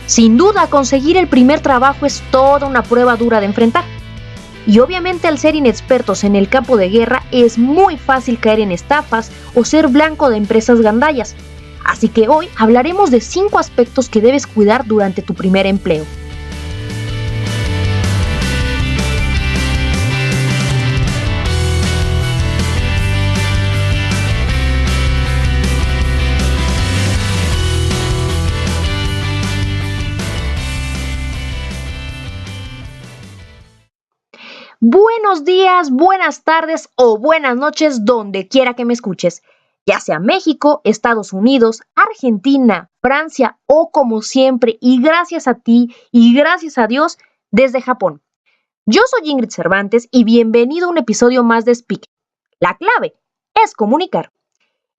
Sin duda, conseguir el primer trabajo es toda una prueba dura de enfrentar. Y obviamente al ser inexpertos en el campo de guerra es muy fácil caer en estafas o ser blanco de empresas gandallas. Así que hoy hablaremos de 5 aspectos que debes cuidar durante tu primer empleo. Buenos días, buenas tardes o buenas noches donde quiera que me escuches, ya sea México, Estados Unidos, Argentina, Francia o como siempre y gracias a ti y gracias a Dios desde Japón. Yo soy Ingrid Cervantes y bienvenido a un episodio más de Speak. La clave es comunicar.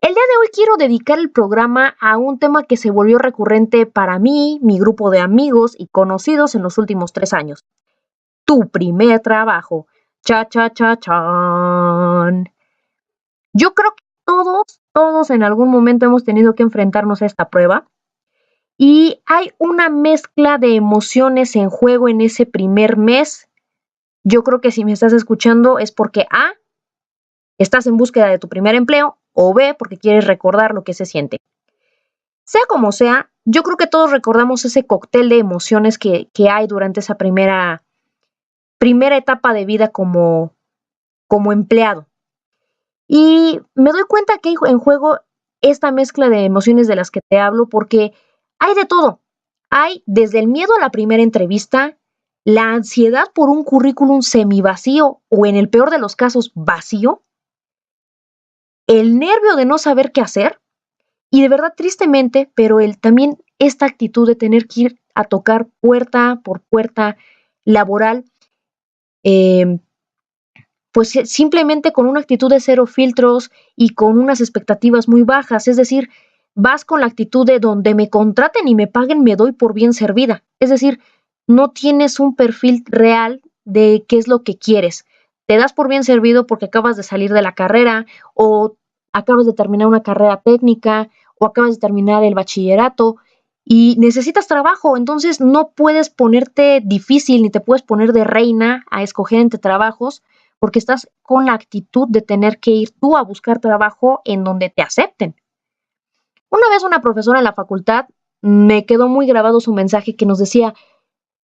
El día de hoy quiero dedicar el programa a un tema que se volvió recurrente para mí, mi grupo de amigos y conocidos en los últimos 3 años. Tu primer trabajo. Cha, cha, cha, chan. Yo creo que todos en algún momento hemos tenido que enfrentarnos a esta prueba y hay una mezcla de emociones en juego en ese primer mes. Yo creo que si me estás escuchando es porque A, estás en búsqueda de tu primer empleo o B, porque quieres recordar lo que se siente. Sea como sea, yo creo que todos recordamos ese cóctel de emociones que hay durante esa primera etapa de vida como empleado. Y me doy cuenta que hay en juego esta mezcla de emociones de las que te hablo porque hay de todo. Hay desde el miedo a la primera entrevista, la ansiedad por un currículum semivacío o en el peor de los casos vacío, el nervio de no saber qué hacer y de verdad tristemente, pero también esta actitud de tener que ir a tocar puerta por puerta laboral, pues simplemente con una actitud de cero filtros y con unas expectativas muy bajas, es decir, vas con la actitud de donde me contraten y me paguen me doy por bien servida, es decir, no tienes un perfil real de qué es lo que quieres, te das por bien servido porque acabas de salir de la carrera o acabas de terminar una carrera técnica o acabas de terminar el bachillerato y necesitas trabajo, entonces no puedes ponerte difícil ni te puedes poner de reina a escoger entre trabajos porque estás con la actitud de tener que ir tú a buscar trabajo en donde te acepten. Una vez una profesora en la facultad me quedó muy grabado su mensaje que nos decía,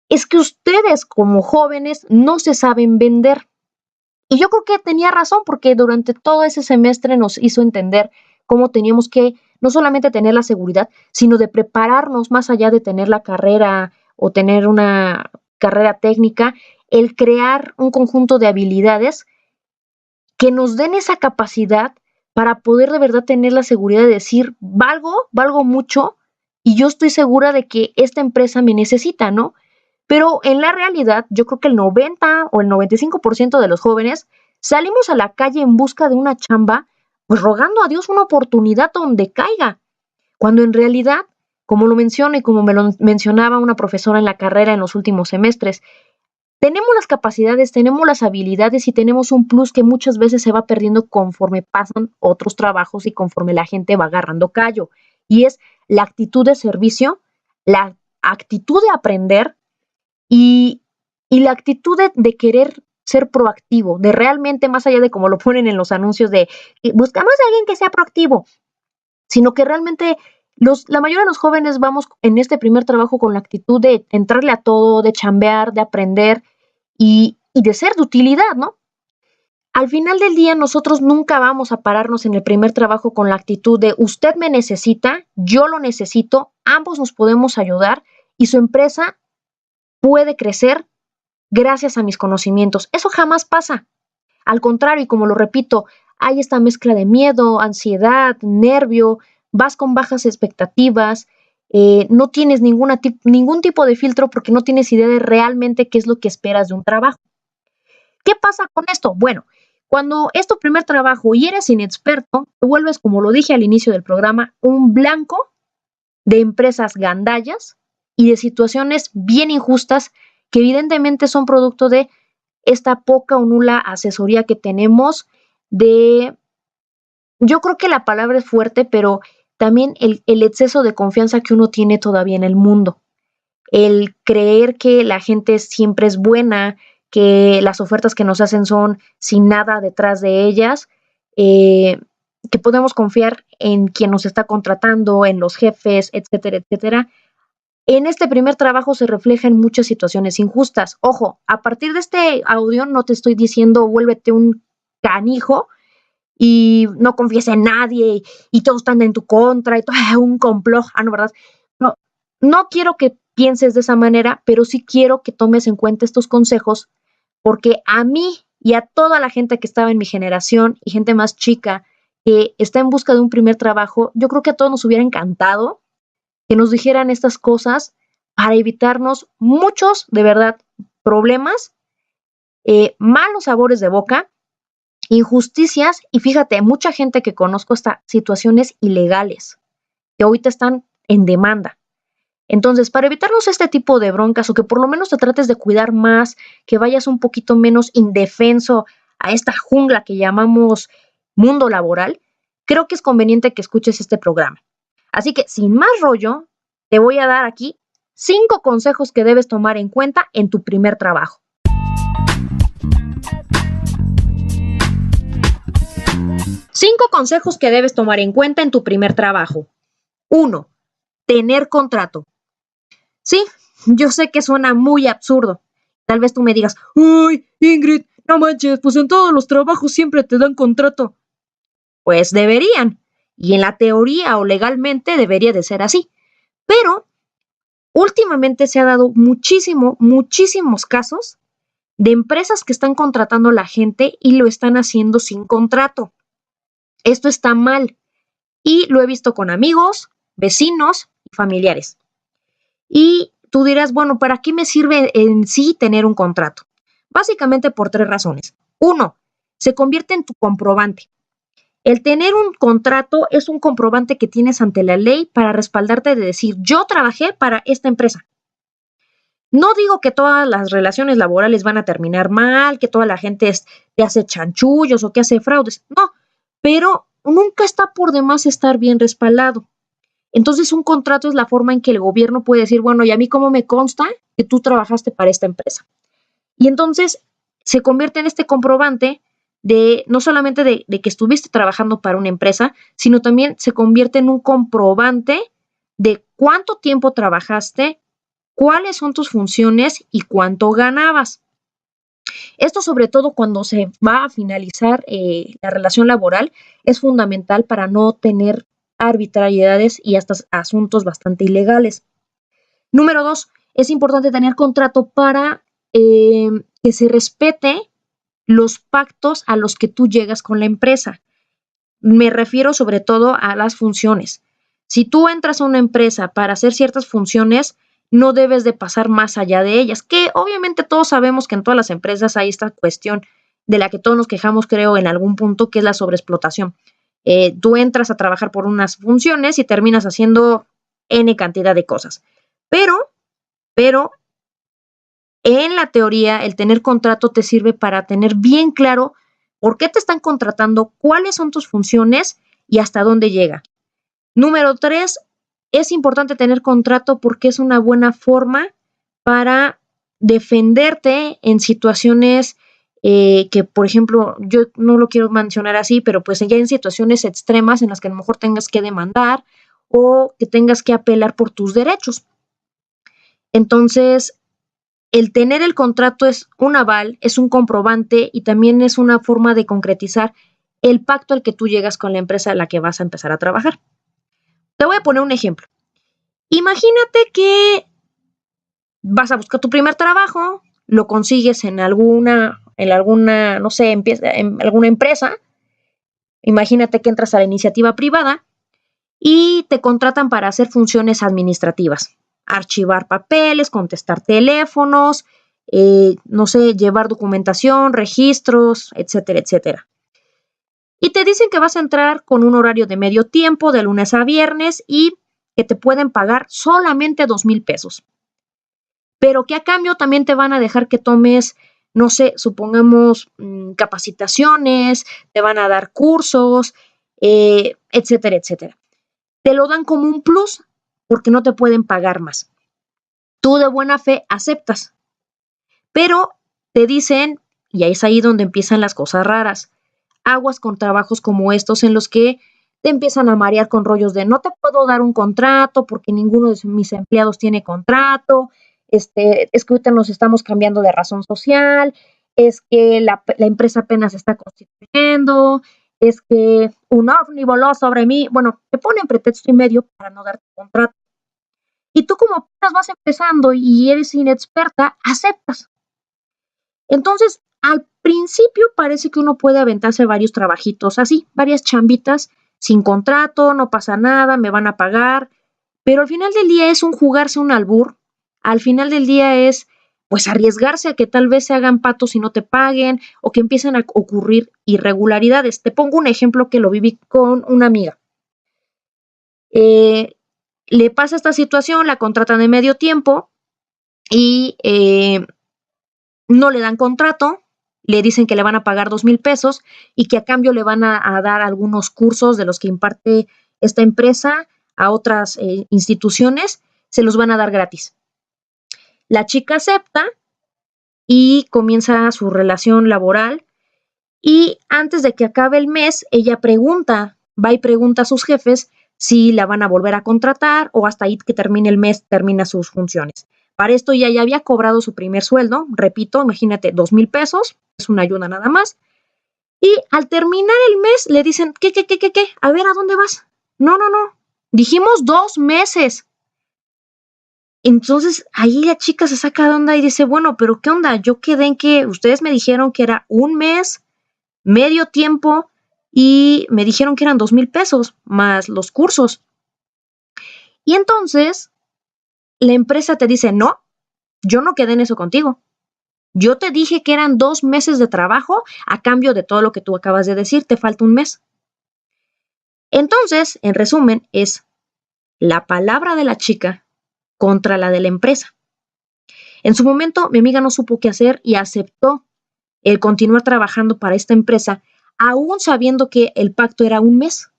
es que ustedes como jóvenes no se saben vender. Y yo creo que tenía razón porque durante todo ese semestre nos hizo entender cómo teníamos que no solamente tener la seguridad, sino de prepararnos más allá de tener la carrera o tener una carrera técnica, el crear un conjunto de habilidades que nos den esa capacidad para poder de verdad tener la seguridad de decir, valgo mucho y yo estoy segura de que esta empresa me necesita, ¿no? Pero en la realidad, yo creo que el 90 o el 95% de los jóvenes salimos a la calle en busca de una chamba, pues rogando a Dios una oportunidad donde caiga, cuando en realidad, como lo menciono y como me lo mencionaba una profesora en la carrera en los últimos semestres, tenemos las capacidades, tenemos las habilidades y tenemos un plus que muchas veces se va perdiendo conforme pasan otros trabajos y conforme la gente va agarrando callo. Y es la actitud de servicio, la actitud de aprender y, la actitud de querer ser proactivo, de realmente, más allá de como lo ponen en los anuncios de buscamos a alguien que sea proactivo, sino que realmente la mayoría de los jóvenes vamos en este primer trabajo con la actitud de entrarle a todo, de chambear, de aprender y de ser de utilidad, ¿no? Al final del día, nosotros nunca vamos a pararnos en el primer trabajo con la actitud de usted me necesita, yo lo necesito, ambos nos podemos ayudar y su empresa puede crecer gracias a mis conocimientos. Eso jamás pasa. Al contrario, y como lo repito, hay esta mezcla de miedo, ansiedad, nervio, vas con bajas expectativas, no tienes ningún tipo de filtro porque no tienes idea de realmente qué es lo que esperas de un trabajo. ¿Qué pasa con esto? Bueno, cuando es tu primer trabajo y eres inexperto, te vuelves, como lo dije al inicio del programa, un blanco de empresas gandallas y de situaciones bien injustas que evidentemente son producto de esta poca o nula asesoría que tenemos yo creo que la palabra es fuerte, pero también el exceso de confianza que uno tiene todavía en el mundo. el creer que la gente siempre es buena, que las ofertas que nos hacen son sin nada detrás de ellas, que podemos confiar en quien nos está contratando, en los jefes, etcétera, etcétera. En este primer trabajo se reflejan muchas situaciones injustas. Ojo, a partir de este audio no te estoy diciendo vuélvete un canijo y no confíes en nadie y todos están en tu contra y todo un complot. No, ¿verdad? No, no quiero que pienses de esa manera, pero sí quiero que tomes en cuenta estos consejos porque a mí y a toda la gente que estaba en mi generación y gente más chica que está en busca de un primer trabajo, yo creo que a todos nos hubiera encantado que nos dijeran estas cosas para evitarnos muchos, de verdad, problemas, malos sabores de boca, injusticias y fíjate, mucha gente que conozco hasta situaciones ilegales que ahorita están en demanda. Entonces, para evitarnos este tipo de broncas o que por lo menos te trates de cuidar más, que vayas un poquito menos indefenso a esta jungla que llamamos mundo laboral, creo que es conveniente que escuches este programa. Así que, sin más rollo, te voy a dar aquí 5 consejos que debes tomar en cuenta en tu primer trabajo. 5 consejos que debes tomar en cuenta en tu primer trabajo. 1. Tener contrato. Sí, yo sé que suena muy absurdo. Tal vez tú me digas, uy, Ingrid, no manches, pues en todos los trabajos siempre te dan contrato. Pues deberían. Y en la teoría o legalmente debería de ser así. Pero últimamente se ha dado muchísimos casos de empresas que están contratando a la gente y lo están haciendo sin contrato. Esto está mal y lo he visto con amigos, vecinos y familiares. Y tú dirás, bueno, ¿para qué me sirve en sí tener un contrato? Básicamente por 3 razones. 1, se convierte en tu comprobante. El tener un contrato es un comprobante que tienes ante la ley para respaldarte de decir, yo trabajé para esta empresa. No digo que todas las relaciones laborales van a terminar mal, que toda la gente te hace chanchullos o que hace fraudes. No, pero nunca está por demás estar bien respaldado. Entonces, un contrato es la forma en que el gobierno puede decir, bueno, ¿y a mí cómo me consta que tú trabajaste para esta empresa? Y entonces se convierte en este comprobante de no solamente de que estuviste trabajando para una empresa, sino también se convierte en un comprobante de cuánto tiempo trabajaste, cuáles son tus funciones y cuánto ganabas. Esto sobre todo cuando se va a finalizar la relación laboral es fundamental para no tener arbitrariedades y hasta asuntos bastante ilegales. Número 2, es importante tener contrato para que se respete los pactos a los que tú llegas con la empresa. Me refiero sobre todo a las funciones. Si tú entras a una empresa para hacer ciertas funciones, no debes de pasar más allá de ellas, que obviamente todos sabemos que en todas las empresas hay esta cuestión de la que todos nos quejamos, creo, en algún punto, que es la sobreexplotación. Tú entras a trabajar por unas funciones y terminas haciendo N cantidad de cosas. Pero en la teoría, el tener contrato te sirve para tener bien claro por qué te están contratando, cuáles son tus funciones y hasta dónde llega. Número 3, es importante tener contrato porque es una buena forma para defenderte en situaciones que, por ejemplo, yo no lo quiero mencionar así, pero pues ya en situaciones extremas en las que a lo mejor tengas que demandar o que tengas que apelar por tus derechos. Entonces, el tener el contrato es un aval, es un comprobante y también es una forma de concretizar el pacto al que tú llegas con la empresa a la que vas a empezar a trabajar. Te voy a poner un ejemplo. Imagínate que vas a buscar tu primer trabajo, lo consigues en alguna, no sé, en alguna empresa. Imagínate que entras a la iniciativa privada y te contratan para hacer funciones administrativas, archivar papeles, contestar teléfonos, no sé, llevar documentación, registros, etcétera, etcétera. Y te dicen que vas a entrar con un horario de medio tiempo, de lunes a viernes, y que te pueden pagar solamente 2,000 pesos. Pero que a cambio también te van a dejar que tomes, no sé, supongamos capacitaciones, te van a dar cursos, etcétera, etcétera. Te lo dan como un plus porque no te pueden pagar más. Tú de buena fe aceptas, pero te dicen, y es ahí donde empiezan las cosas raras, aguas con trabajos como estos en los que te empiezan a marear con rollos de no te puedo dar un contrato porque ninguno de mis empleados tiene contrato, es que ahorita nos estamos cambiando de razón social, es que la empresa apenas se está constituyendo, es que un ovni voló sobre mí, bueno, te ponen pretexto y medio para no darte contrato. Y tú como apenas vas empezando y eres inexperta, aceptas. Entonces, al principio parece que uno puede aventarse varios trabajitos así, varias chambitas, sin contrato, no pasa nada, me van a pagar, pero al final del día es un jugarse un albur, al final del día es pues arriesgarse a que tal vez se hagan patos y no te paguen o que empiecen a ocurrir irregularidades. Te pongo un ejemplo que lo viví con una amiga. Eh, Le pasa esta situación, la contratan de medio tiempo y no le dan contrato, le dicen que le van a pagar 2,000 pesos y que a cambio le van a dar algunos cursos de los que imparte esta empresa a otras instituciones, se los van a dar gratis. La chica acepta y comienza su relación laboral y antes de que acabe el mes, ella va y pregunta a sus jefes si la van a volver a contratar o hasta ahí que termine el mes termina sus funciones. Para esto ella ya había cobrado su primer sueldo, repito, imagínate, 2,000 pesos, es una ayuda nada más. Y al terminar el mes le dicen, ¿qué? A ver, ¿a dónde vas? No, dijimos 2 meses. Entonces ahí la chica se saca de onda y dice, bueno, pero ¿qué onda? Yo quedé en que ustedes me dijeron que era un mes, medio tiempo, y me dijeron que eran 2,000 pesos más los cursos. Y entonces la empresa te dice, no, yo no quedé en eso contigo. Yo te dije que eran 2 meses de trabajo a cambio de todo lo que tú acabas de decir, te falta un mes. Entonces, en resumen, es la palabra de la chica contra la de la empresa. En su momento, mi amiga no supo qué hacer y aceptó el continuar trabajando para esta empresa, aún sabiendo que el pacto era un mes.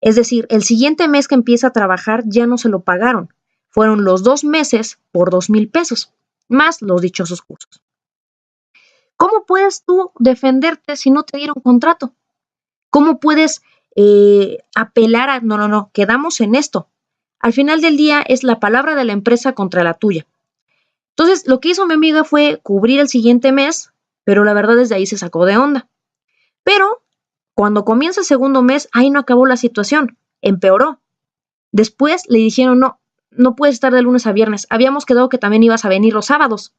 Es decir, el siguiente mes que empieza a trabajar ya no se lo pagaron. Fueron los 2 meses por 2,000 pesos, más los dichosos cursos. ¿Cómo puedes tú defenderte si no te dieron contrato? ¿Cómo puedes apelar a, no, quedamos en esto? Al final del día es la palabra de la empresa contra la tuya. Entonces, lo que hizo mi amiga fue cubrir el siguiente mes, pero la verdad desde ahí se sacó de onda. Pero cuando comienza el segundo mes, ahí no acabó la situación, empeoró. Después le dijeron, no puedes estar de lunes a viernes. Habíamos quedado que también ibas a venir los sábados.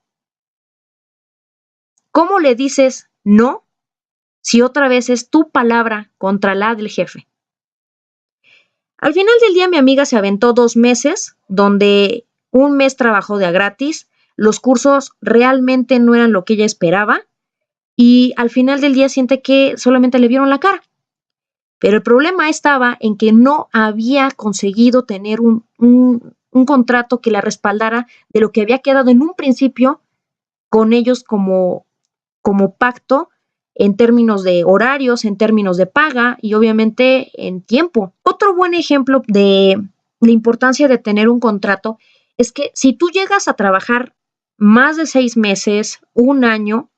¿Cómo le dices no si otra vez es tu palabra contra la del jefe? Al final del día mi amiga se aventó 2 meses, donde un mes trabajó de a gratis, los cursos realmente no eran lo que ella esperaba y al final del día siente que solamente le vieron la cara. Pero el problema estaba en que no había conseguido tener un contrato que la respaldara de lo que había quedado en un principio con ellos como pacto en términos de horarios, en términos de paga y obviamente en tiempo. Otro buen ejemplo de la importancia de tener un contrato es que si tú llegas a trabajar más de 6 meses, un año,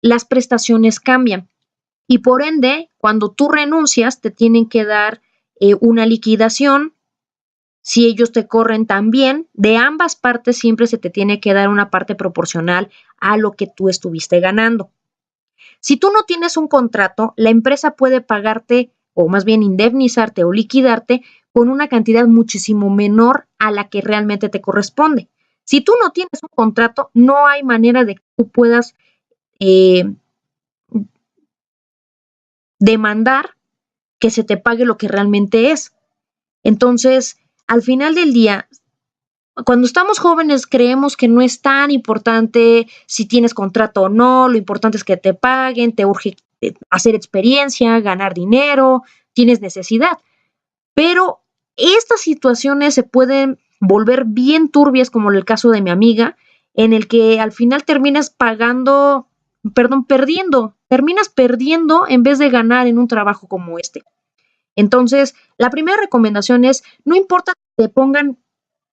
las prestaciones cambian. Y por ende, cuando tú renuncias, te tienen que dar una liquidación. Si ellos te corren también, de ambas partes siempre se te tiene que dar una parte proporcional a lo que tú estuviste ganando. Si tú no tienes un contrato, la empresa puede pagarte o más bien indemnizarte o liquidarte con una cantidad muchísimo menor a la que realmente te corresponde. Si tú no tienes un contrato, no hay manera de que tú puedas eh, demandar que se te pague lo que realmente es. Entonces, al final del día, cuando estamos jóvenes creemos que no es tan importante si tienes contrato o no, lo importante es que te paguen, te urge hacer experiencia, ganar dinero, tienes necesidad. Pero estas situaciones se pueden volver bien turbias, como en el caso de mi amiga, en el que al final terminas perdiendo en vez de ganar en un trabajo como este. Entonces, la primera recomendación es, no importa que te pongan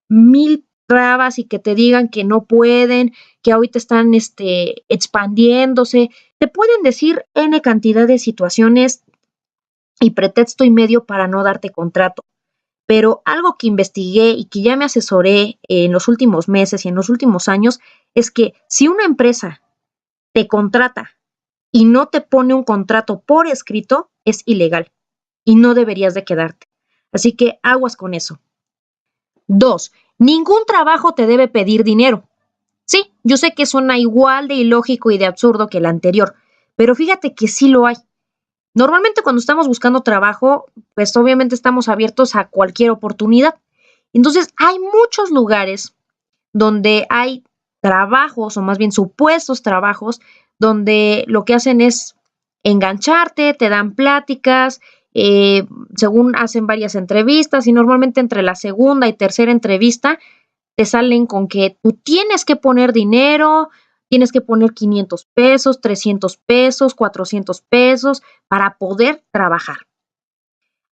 1,000 trabas y que te digan que no pueden, que ahorita están expandiéndose. Te pueden decir N cantidad de situaciones y pretexto y medio para no darte contrato. Pero algo que investigué y que ya me asesoré en los últimos meses y en los últimos años es que si una empresa te contrata y no te pone un contrato por escrito, es ilegal y no deberías de quedarte. Así que aguas con eso. 2. Ningún trabajo te debe pedir dinero. Sí, yo sé que suena igual de ilógico y de absurdo que el anterior, pero fíjate que sí lo hay. Normalmente cuando estamos buscando trabajo, pues obviamente estamos abiertos a cualquier oportunidad. Entonces, hay muchos lugares donde hay trabajos, o más bien supuestos trabajos, donde lo que hacen es engancharte, te dan pláticas, según hacen varias entrevistas y normalmente entre la segunda y tercera entrevista te salen con que tú tienes que poner dinero, tienes que poner 500 pesos, 300 pesos, 400 pesos para poder trabajar.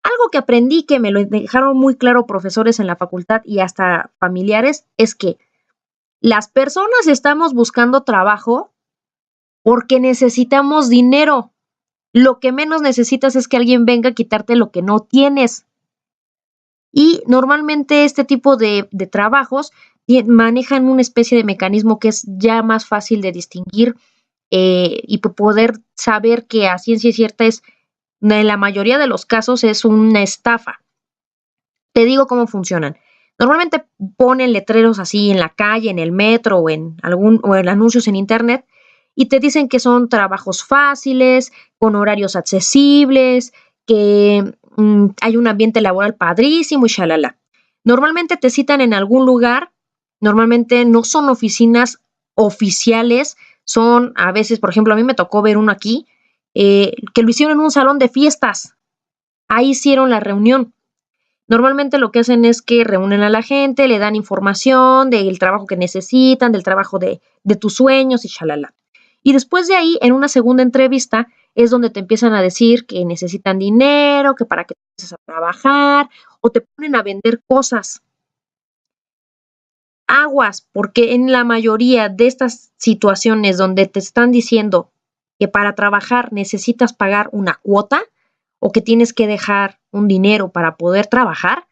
Algo que aprendí que me lo dejaron muy claro profesores en la facultad y hasta familiares es que las personas estamos buscando trabajo porque necesitamos dinero. Lo que menos necesitas es que alguien venga a quitarte lo que no tienes. Y normalmente este tipo de trabajos manejan una especie de mecanismo que es ya más fácil de distinguir y poder saber que a ciencia cierta es, en la mayoría de los casos, es una estafa. Te digo cómo funcionan. Normalmente ponen letreros así en la calle, en el metro o en anuncios en internet y te dicen que son trabajos fáciles, con horarios accesibles, que hay un ambiente laboral padrísimo y shalala. Normalmente te citan en algún lugar, normalmente no son oficinas oficiales, son a veces, por ejemplo, a mí me tocó ver uno aquí, que lo hicieron en un salón de fiestas. Ahí hicieron la reunión. Normalmente lo que hacen es que reúnen a la gente, le dan información del trabajo que necesitan, del trabajo de tus sueños y shalala. Y después de ahí, en una segunda entrevista, es donde te empiezan a decir que necesitan dinero, que para que empieces a trabajar, o te ponen a vender cosas. Aguas, porque en la mayoría de estas situaciones donde te están diciendo que para trabajar necesitas pagar una cuota o que tienes que dejar un dinero para poder trabajar,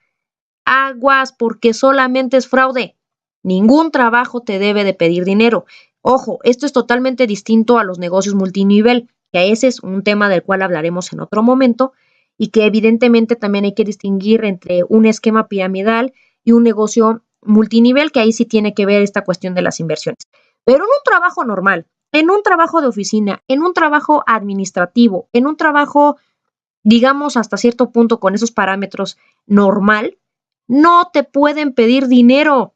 aguas porque solamente es fraude. Ningún trabajo te debe de pedir dinero. Ojo, esto es totalmente distinto a los negocios multinivel, que ese es un tema del cual hablaremos en otro momento y que evidentemente también hay que distinguir entre un esquema piramidal y un negocio multinivel, que ahí sí tiene que ver esta cuestión de las inversiones. Pero en un trabajo normal, en un trabajo de oficina, en un trabajo administrativo, en un trabajo, digamos, hasta cierto punto con esos parámetros normal, no te pueden pedir dinero.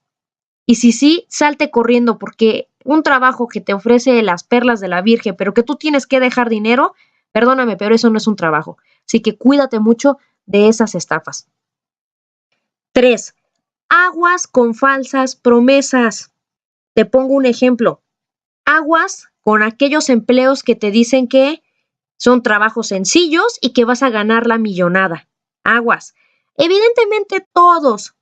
Y si sí, salte corriendo porque un trabajo que te ofrece las perlas de la Virgen, pero que tú tienes que dejar dinero, perdóname, pero eso no es un trabajo. Así que cuídate mucho de esas estafas. 3. Aguas con falsas promesas. Te pongo un ejemplo. Aguas con aquellos empleos que te dicen que son trabajos sencillos y que vas a ganar la millonada. Aguas. Evidentemente todos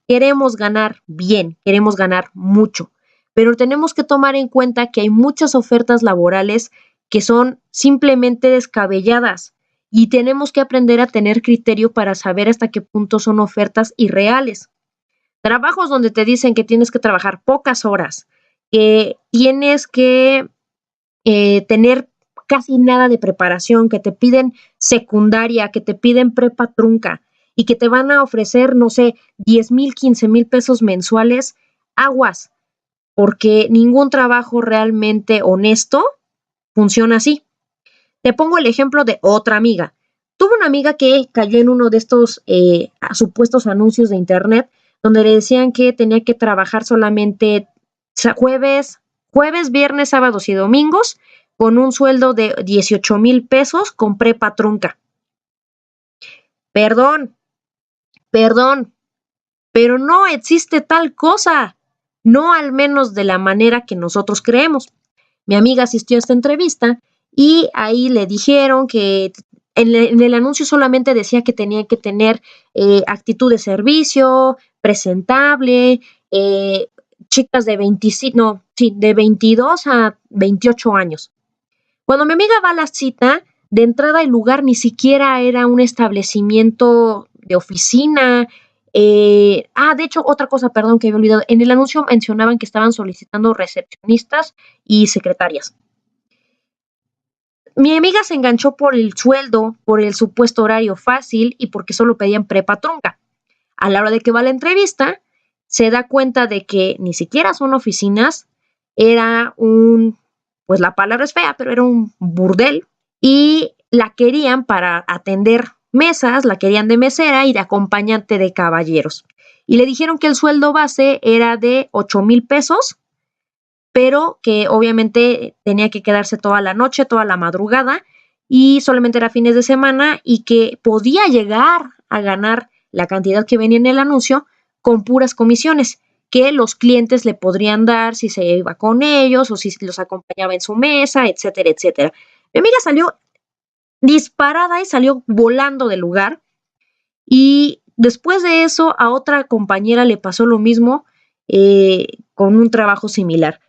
queremos ganar bien, queremos ganar mucho, pero tenemos que tomar en cuenta que hay muchas ofertas laborales que son simplemente descabelladas y tenemos que aprender a tener criterio para saber hasta qué punto son ofertas irreales. Trabajos donde te dicen que tienes que trabajar pocas horas, que tienes que tener casi nada de preparación, que te piden secundaria, que te piden prepa trunca y que te van a ofrecer, no sé, 10,000, 15,000 pesos mensuales, aguas, porque ningún trabajo realmente honesto funciona así. Te pongo el ejemplo de otra amiga. Tuve una amiga que cayó en uno de estos supuestos anuncios de internet donde le decían que tenía que trabajar solamente jueves, viernes, sábados y domingos con un sueldo de 18,000 pesos con prepa trunca. Perdón, pero no existe tal cosa, no al menos de la manera que nosotros creemos. Mi amiga asistió a esta entrevista y ahí le dijeron que en el anuncio solamente decía que tenía que tener actitud de servicio, presentable, eh, chicas de 25, no, sí, de 22 a 28 años. Cuando mi amiga va a la cita, de entrada el lugar ni siquiera era un establecimiento de oficina. De hecho, otra cosa, perdón, que había olvidado. En el anuncio mencionaban que estaban solicitando recepcionistas y secretarias. Mi amiga se enganchó por el sueldo, por el supuesto horario fácil y porque solo pedían prepa trunca. A la hora de que va a la entrevista, se da cuenta de que ni siquiera son oficinas, era pues la palabra es fea, pero era un burdel y la querían para atender mesas, la querían de mesera y de acompañante de caballeros. Y le dijeron que el sueldo base era de 8,000 pesos, pero que obviamente tenía que quedarse toda la noche, toda la madrugada y solamente era fines de semana y que podía llegar a ganar la cantidad que venía en el anuncio con puras comisiones que los clientes le podrían dar si se iba con ellos o si los acompañaba en su mesa, etcétera, etcétera. Mi amiga salió disparada y salió volando del lugar y después de eso a otra compañera le pasó lo mismo con un trabajo similar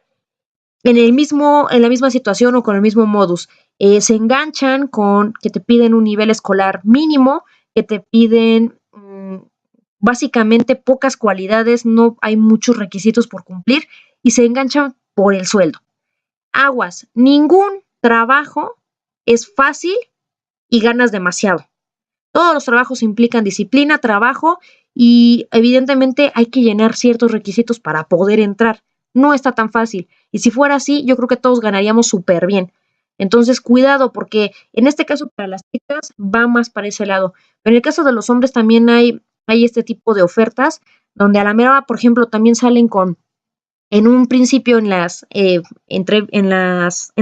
en la misma situación o con el mismo modus. Se enganchan con que te piden un nivel escolar mínimo, que te piden básicamente pocas cualidades, no hay muchos requisitos por cumplir y se enganchan por el sueldo. Aguas, ningún trabajo es fácil y ganas demasiado. Todos los trabajos implican disciplina, trabajo y evidentemente hay que llenar ciertos requisitos para poder entrar. No está tan fácil. Y si fuera así, yo creo que todos ganaríamos súper bien. Entonces, cuidado, porque en este caso para las chicas va más para ese lado. Pero en el caso de los hombres también hay este tipo de ofertas, donde a la mera, por ejemplo, también salen en un principio en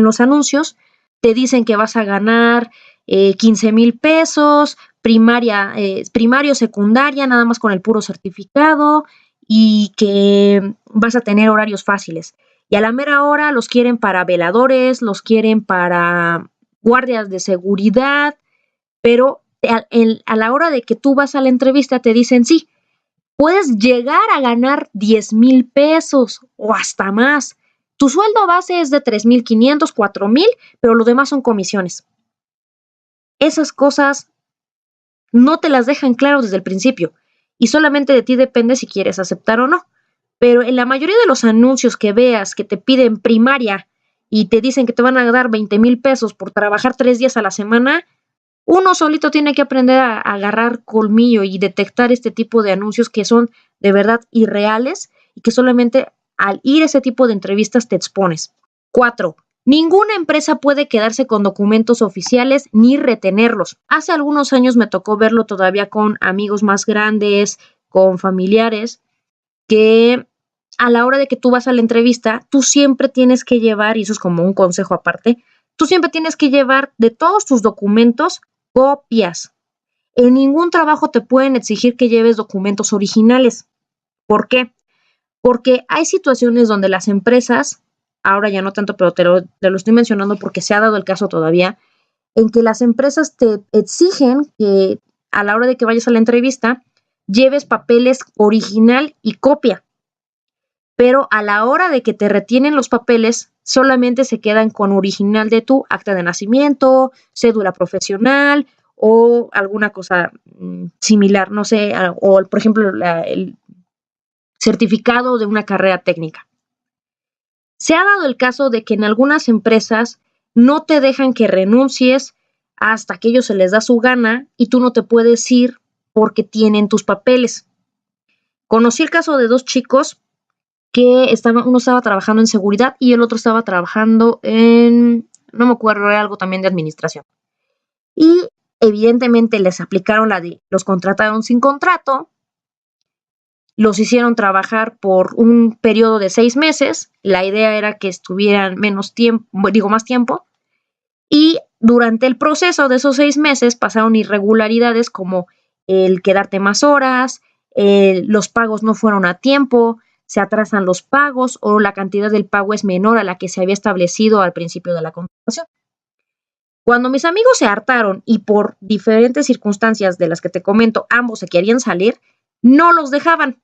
los anuncios, te dicen que vas a ganar 15,000 pesos, primario, secundaria, nada más con el puro certificado y que vas a tener horarios fáciles. Y a la mera hora los quieren para veladores, los quieren para guardias de seguridad, pero a la hora de que tú vas a la entrevista te dicen, sí, puedes llegar a ganar 10,000 pesos o hasta más. Tu sueldo base es de 3,500, 4,000, pero lo demás son comisiones. Esas cosas no te las dejan claro desde el principio y solamente de ti depende si quieres aceptar o no. Pero en la mayoría de los anuncios que veas que te piden primaria y te dicen que te van a dar 20,000 pesos por trabajar 3 días a la semana, uno solito tiene que aprender a agarrar colmillo y detectar este tipo de anuncios que son de verdad irreales y que solamente al ir a ese tipo de entrevistas te expones. 4. Ninguna empresa puede quedarse con documentos oficiales ni retenerlos. Hace algunos años me tocó verlo todavía con amigos más grandes, con familiares, que a la hora de que tú vas a la entrevista, tú siempre tienes que llevar, y eso es como un consejo aparte, tú siempre tienes que llevar de todos tus documentos copias. En ningún trabajo te pueden exigir que lleves documentos originales. ¿Por qué? Porque hay situaciones donde las empresas, ahora ya no tanto, pero te lo estoy mencionando porque se ha dado el caso todavía, en que las empresas te exigen que a la hora de que vayas a la entrevista lleves papeles original y copia, pero a la hora de que te retienen los papeles solamente se quedan con original de tu acta de nacimiento, cédula profesional o alguna cosa similar, no sé, o por ejemplo el certificado de una carrera técnica. Se ha dado el caso de que en algunas empresas no te dejan que renuncies hasta que ellos se les da su gana y tú no te puedes ir porque tienen tus papeles. Conocí el caso de dos chicos que uno estaba trabajando en seguridad y el otro estaba trabajando no me acuerdo, era algo también de administración. Y evidentemente les aplicaron los contrataron sin contrato, los hicieron trabajar por un periodo de 6 meses, la idea era que estuvieran más tiempo, y durante el proceso de esos 6 meses pasaron irregularidades como el quedarte más horas, los pagos no fueron a tiempo, se atrasan los pagos o la cantidad del pago es menor a la que se había establecido al principio de la contratación. Cuando mis amigos se hartaron y por diferentes circunstancias de las que te comento, ambos se querían salir, no los dejaban.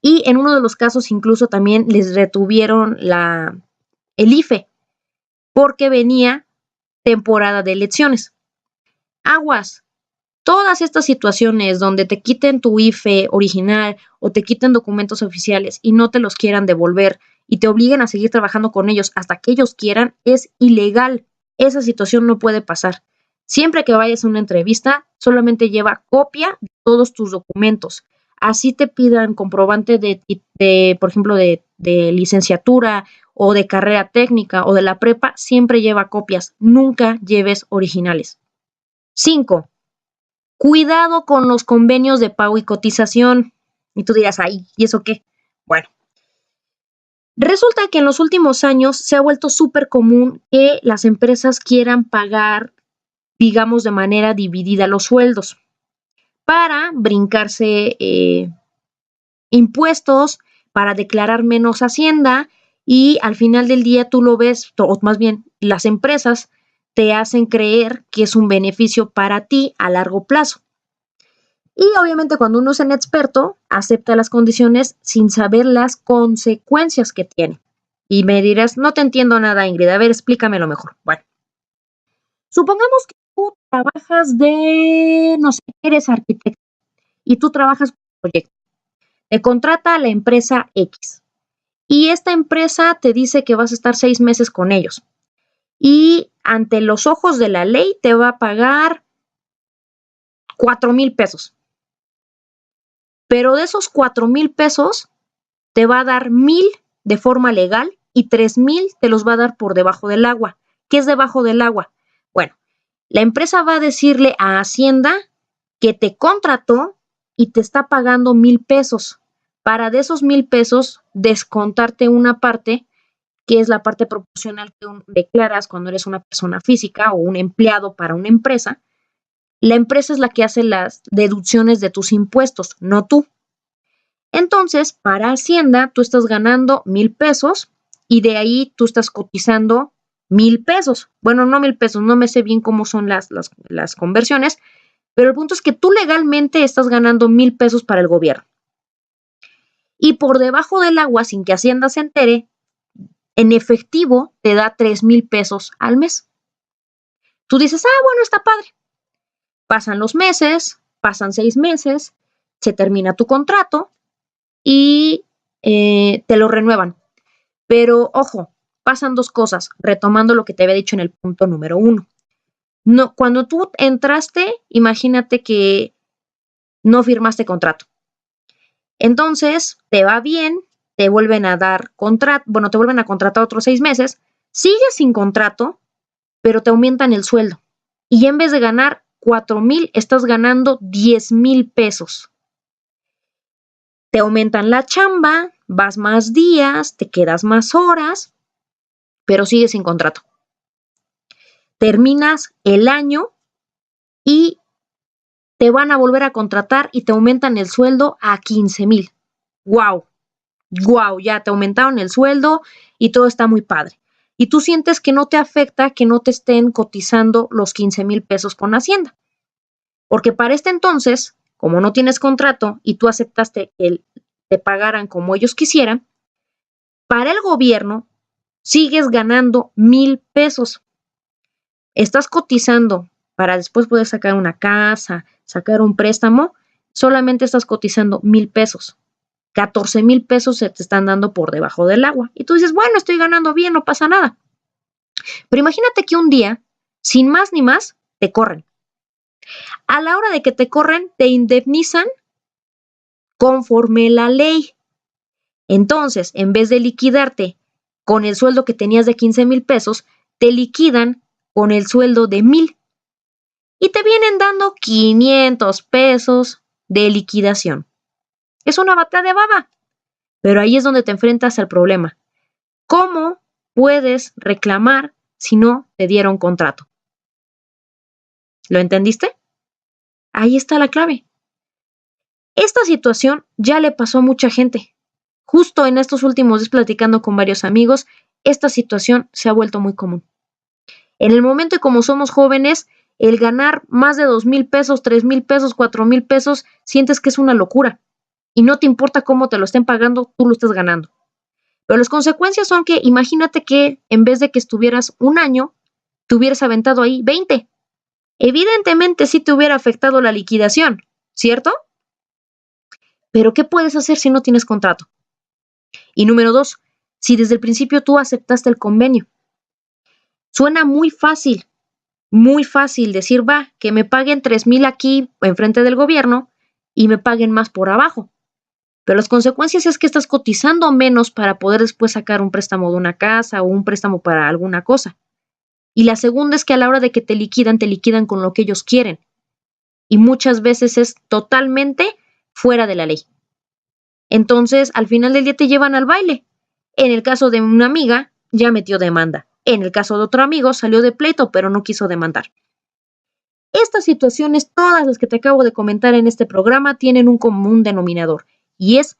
Y en uno de los casos incluso también les retuvieron el IFE porque venía temporada de elecciones. Aguas, todas estas situaciones donde te quiten tu IFE original o te quiten documentos oficiales y no te los quieran devolver y te obliguen a seguir trabajando con ellos hasta que ellos quieran, es ilegal. Esa situación no puede pasar. Siempre que vayas a una entrevista, solamente lleva copia de todos tus documentos. Así te pidan comprobante por ejemplo, de licenciatura o de carrera técnica o de la prepa, siempre lleva copias. Nunca lleves originales. 5. Cuidado con los convenios de pago y cotización. Y tú dirás, ay, ¿y eso qué? Bueno, resulta que en los últimos años se ha vuelto súper común que las empresas quieran pagar, digamos, de manera dividida los sueldos para brincarse impuestos, para declarar menos hacienda y al final del día tú lo ves, o más bien las empresas te hacen creer que es un beneficio para ti a largo plazo. Y obviamente cuando uno es un experto, acepta las condiciones sin saber las consecuencias que tiene. Y me dirás, no te entiendo nada, Ingrid, a ver, explícamelo mejor. Bueno, supongamos que tú trabajas no sé, eres arquitecto y tú trabajas con un proyecto. Te contrata a la empresa X y esta empresa te dice que vas a estar 6 meses con ellos. Y ante los ojos de la ley te va a pagar 4,000 pesos. Pero de esos 4,000 pesos, te va a dar 1,000 de forma legal y 3,000 te los va a dar por debajo del agua. ¿Qué es debajo del agua? Bueno, la empresa va a decirle a Hacienda que te contrató y te está pagando 1,000 pesos. Para de esos 1,000 pesos descontarte una parte, que es la parte proporcional que declaras cuando eres una persona física o un empleado para una empresa. La empresa es la que hace las deducciones de tus impuestos, no tú. Entonces, para Hacienda, tú estás ganando 1,000 pesos y de ahí tú estás cotizando 1,000 pesos. Bueno, no 1,000 pesos, no me sé bien cómo son las conversiones, pero el punto es que tú legalmente estás ganando 1,000 pesos para el gobierno. Y por debajo del agua, sin que Hacienda se entere, en efectivo te da 3,000 pesos al mes. Tú dices, bueno, está padre. Pasan los meses, pasan 6 meses, se termina tu contrato y te lo renuevan. Pero ojo, pasan dos cosas, retomando lo que te había dicho en el punto número 1. No, cuando tú entraste, imagínate que no firmaste contrato. Entonces, te va bien, te vuelven a dar contrato, bueno, te vuelven a contratar otros 6 meses, sigues sin contrato, pero te aumentan el sueldo. Y en vez de ganar 4,000, estás ganando 10,000 pesos. Te aumentan la chamba, vas más días, te quedas más horas, pero sigues sin contrato. Terminas el año y te van a volver a contratar y te aumentan el sueldo a 15,000. ¡Wow! ¡Wow! Ya te aumentaron el sueldo y todo está muy padre. Y tú sientes que no te afecta que no te estén cotizando los 15,000 pesos con Hacienda. Porque para este entonces, como no tienes contrato y tú aceptaste que te pagaran como ellos quisieran, para el gobierno sigues ganando 1,000 pesos. Estás cotizando para después poder sacar una casa, sacar un préstamo, solamente estás cotizando 1,000 pesos. 14,000 pesos se te están dando por debajo del agua. Y tú dices, bueno, estoy ganando bien, no pasa nada. Pero imagínate que un día, sin más ni más, te corren. A la hora de que te corren, te indemnizan conforme la ley. Entonces, en vez de liquidarte con el sueldo que tenías de 15,000 pesos, te liquidan con el sueldo de 1,000 y te vienen dando 500 pesos de liquidación. Es una batalla de baba, pero ahí es donde te enfrentas al problema. ¿Cómo puedes reclamar si no te dieron contrato? ¿Lo entendiste? Ahí está la clave. Esta situación ya le pasó a mucha gente. Justo en estos últimos días platicando con varios amigos, esta situación se ha vuelto muy común. En el momento como somos jóvenes, el ganar más de 2,000 pesos, 3,000 pesos, 4,000 pesos, sientes que es una locura. y no te importa cómo te lo estén pagando, tú lo estás ganando. Pero las consecuencias son que imagínate que en vez de que estuvieras un año, te hubieras aventado ahí 20. Evidentemente sí te hubiera afectado la liquidación, ¿cierto? Pero ¿qué puedes hacer si no tienes contrato? Y número 2, si desde el principio tú aceptaste el convenio. Suena muy fácil decir, va, que me paguen 3,000 aquí enfrente del gobierno y me paguen más por abajo. Pero las consecuencias es que estás cotizando menos para poder después sacar un préstamo de una casa o un préstamo para alguna cosa. Y la segunda es que a la hora de que te liquidan con lo que ellos quieren. Y muchas veces es totalmente fuera de la ley. Entonces, al final del día te llevan al baile. En el caso de una amiga, ya metió demanda. En el caso de otro amigo, salió de pleito, pero no quiso demandar. Estas situaciones, todas las que te acabo de comentar en este programa, tienen un común denominador. Y es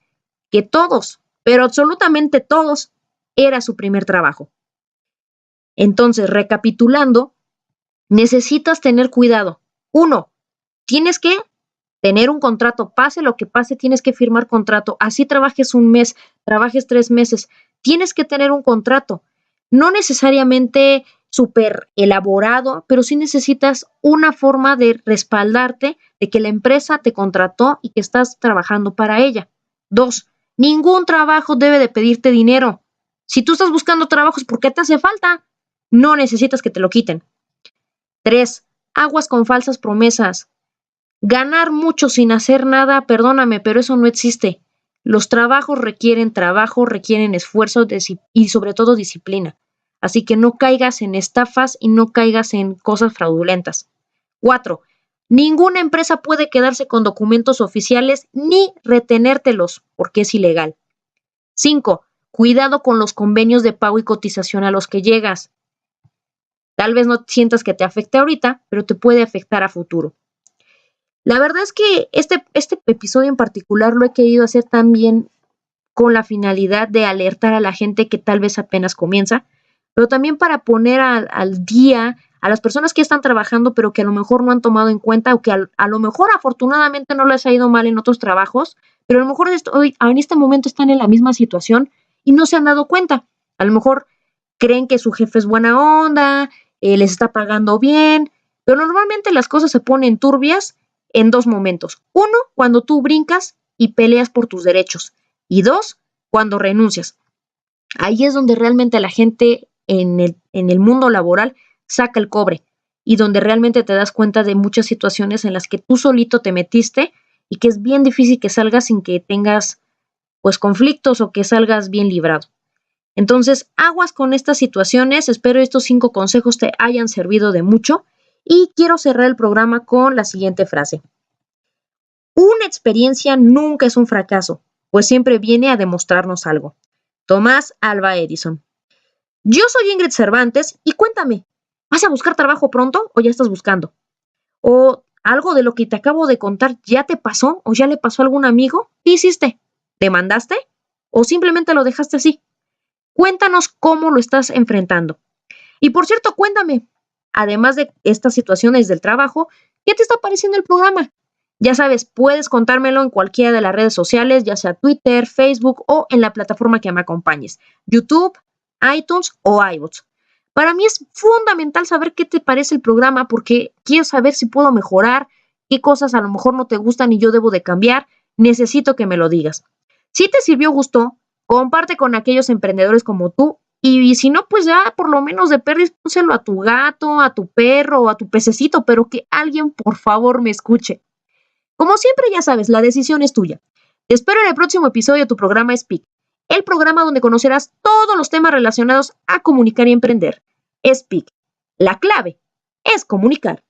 que todos, pero absolutamente todos, era su primer trabajo. Entonces, recapitulando, necesitas tener cuidado. 1, tienes que tener un contrato, pase lo que pase, tienes que firmar contrato. Así trabajes un mes, trabajes 3 meses, tienes que tener un contrato. No necesariamente súper elaborado, pero sí necesitas una forma de respaldarte de que la empresa te contrató y que estás trabajando para ella. 2, ningún trabajo debe de pedirte dinero. Si tú estás buscando trabajos, ¿por qué te hace falta? No necesitas que te lo quiten. 3, aguas con falsas promesas. Ganar mucho sin hacer nada, perdóname, pero eso no existe. Los trabajos requieren esfuerzo y sobre todo disciplina. Así que no caigas en estafas y no caigas en cosas fraudulentas. 4, ninguna empresa puede quedarse con documentos oficiales ni retenértelos porque es ilegal. 5, cuidado con los convenios de pago y cotización a los que llegas. Tal vez no sientas que te afecte ahorita, pero te puede afectar a futuro. La verdad es que este episodio en particular lo he querido hacer también con la finalidad de alertar a la gente que tal vez apenas comienza, pero también para poner al día a las personas que están trabajando, pero que a lo mejor no han tomado en cuenta o que a lo mejor afortunadamente no les ha ido mal en otros trabajos, pero a lo mejor hoy, en este momento están en la misma situación y no se han dado cuenta. A lo mejor creen que su jefe es buena onda, les está pagando bien, pero normalmente las cosas se ponen turbias en 2 momentos. 1, cuando tú brincas y peleas por tus derechos. Y 2, cuando renuncias. Ahí es donde realmente la gente en el mundo laboral saca el cobre y donde realmente te das cuenta de muchas situaciones en las que tú solito te metiste y que es bien difícil que salgas sin que tengas pues conflictos o que salgas bien librado. Entonces, aguas con estas situaciones. Espero estos 5 consejos te hayan servido de mucho y quiero cerrar el programa con la siguiente frase. Una experiencia nunca es un fracaso, pues siempre viene a demostrarnos algo. Tomás Alva Edison. Yo soy Ingrid Cervantes y cuéntame, ¿vas a buscar trabajo pronto o ya estás buscando? ¿O algo de lo que te acabo de contar ya te pasó o ya le pasó a algún amigo? ¿Qué hiciste? ¿Demandaste? ¿O simplemente lo dejaste así? Cuéntanos cómo lo estás enfrentando. Y por cierto, cuéntame, además de estas situaciones del trabajo, ¿qué te está pareciendo el programa? Ya sabes, puedes contármelo en cualquiera de las redes sociales, ya sea Twitter, Facebook o en la plataforma que me acompañes, YouTube, iTunes o iVoox. Para mí es fundamental saber qué te parece el programa porque quiero saber si puedo mejorar, qué cosas a lo mejor no te gustan y yo debo de cambiar. Necesito que me lo digas. Si te sirvió, gustó, comparte con aquellos emprendedores como tú y si no, pues ya por lo menos de perris pónselo a tu gato, a tu perro o a tu pececito, pero que alguien por favor me escuche. Como siempre, ya sabes, la decisión es tuya. Te espero en el próximo episodio de tu programa Speak, el programa donde conocerás todos los temas relacionados a comunicar y emprender. Speak. La clave es comunicar.